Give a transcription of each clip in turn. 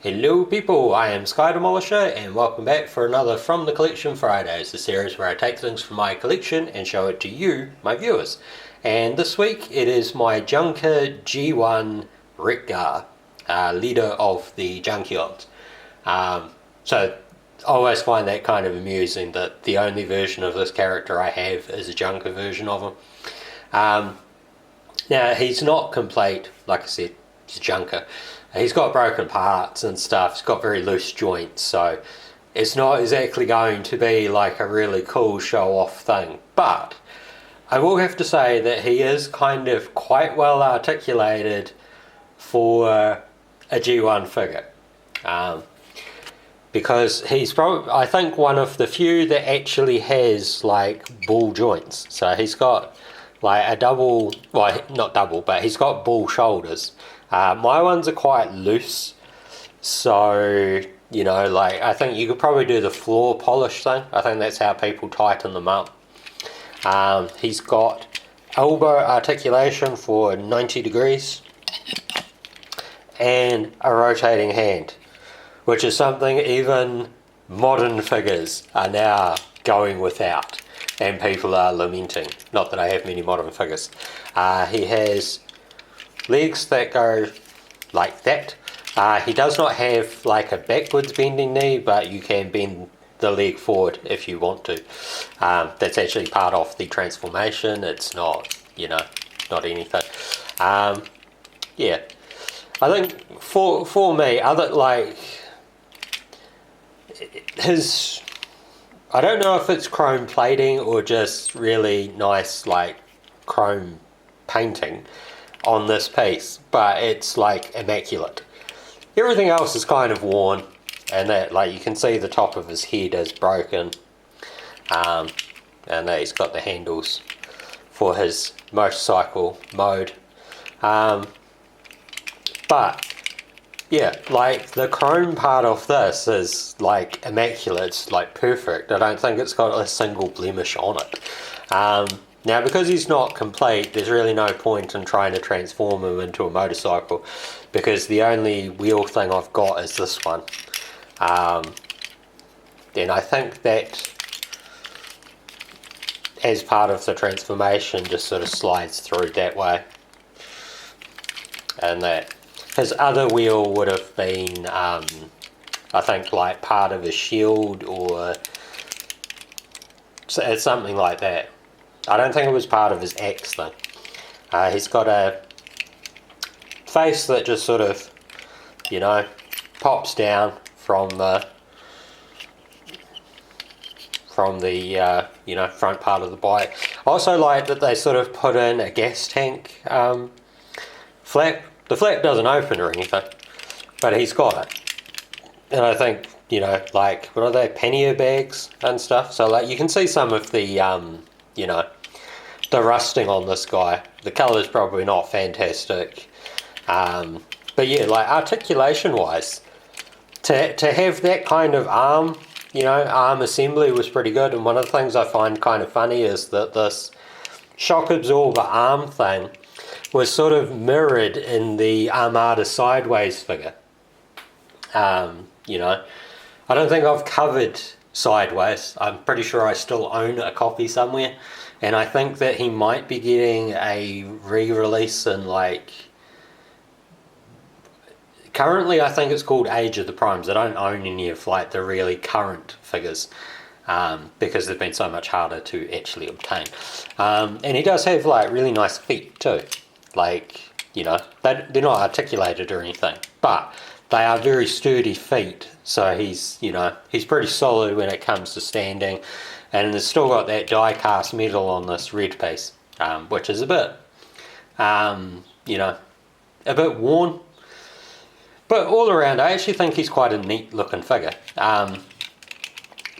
Hello people, I am Sky Demolisher and welcome back for another From the Collection Fridays, the series where I take things from my collection and show it to you, my viewers. And this week it is my Junker G1 Wreck Gar, leader of the Junkions. So I always find that kind of amusing that the only version of this character I have is a Junker version of him. Now he's not complete, like I said, he's a Junker. He's got broken parts and stuff, he's got very loose joints, so it's not exactly going to be like a really cool show-off thing. But I will have to say that he is kind of quite well articulated for a G1 figure. Because he's probably, I think, one of the few that actually has like ball joints. So he's got like a double, well not double, but he's got ball shoulders. My ones are quite loose, so you know, like I think you could probably do the floor polish thing. I think that's how people tighten them up. He's got elbow articulation for 90 degrees and a rotating hand, which is something even modern figures are now going without, and people are lamenting. Not that I have many modern figures. He has legs that go like that. He does not have like a backwards bending knee, but you can bend the leg forward if you want to. That's actually part of the transformation. It's not, you know, not anything. Yeah, I think for me, other like his, I don't know if it's chrome plating or just really nice like chrome painting on this piece, but it's like immaculate. Everything else is kind of worn, and that, like, you can see the top of his head is broken, and that he's got the handles for his motorcycle mode. But yeah, like the chrome part of this is like immaculate. It's like perfect. I don't think it's got a single blemish on it. Now, because he's not complete, there's really no point in trying to transform him into a motorcycle, because the only wheel thing I've got is this one. Then I think that as part of the transformation just sort of slides through that way. And that his other wheel would have been, I think, like part of his shield or it's something like that. I don't think it was part of his axe though. He's got a face that just sort of, you know, pops down from the you know, front part of the bike. I also like that they sort of put in a gas tank flap. The flap doesn't open or anything, but he's got it. And I think, you know, like, what are they, pannier bags and stuff? So like you can see some of the you know, the rusting on this guy. The colour's probably not fantastic, but yeah, like articulation wise, to have that kind of arm, you know, arm assembly was pretty good. And one of the things I find kind of funny is that this shock absorber arm thing was sort of mirrored in the Armada Sideways figure. You know, I don't think I've covered Sideways. I'm pretty sure I still own a copy somewhere. And I think that he might be getting a re-release in like, currently I think it's called Age of the Primes. I don't own any of like the really current figures, because they've been so much harder to actually obtain. And he does have like really nice feet too. Like, you know, they're not articulated or anything, but they are very sturdy feet. So he's, you know, he's pretty solid when it comes to standing. And it's still got that die-cast metal on this red piece, which is a bit, you know, a bit worn. But all around, I actually think he's quite a neat looking figure.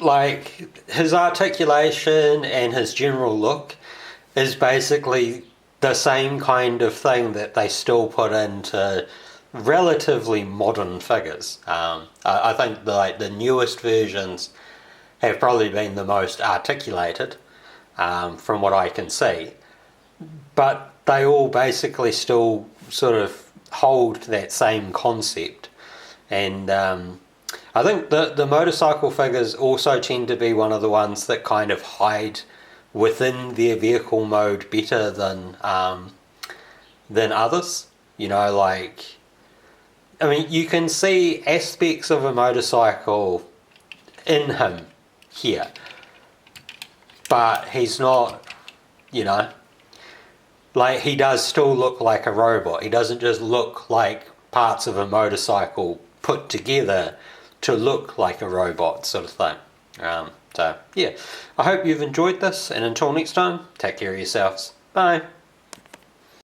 Like, his articulation and his general look is basically the same kind of thing that they still put into relatively modern figures. I think the newest versions have probably been the most articulated, from what I can see, but they all basically still sort of hold that same concept And I think the motorcycle figures also tend to be one of the ones that kind of hide within their vehicle mode better than others. You know, like, I mean, you can see aspects of a motorcycle in him here, but he's not, you know, like, he does still look like a robot. He doesn't just look like parts of a motorcycle put together to look like a robot, sort of thing. So yeah, I hope you've enjoyed this, and until next time, take care of yourselves. Bye.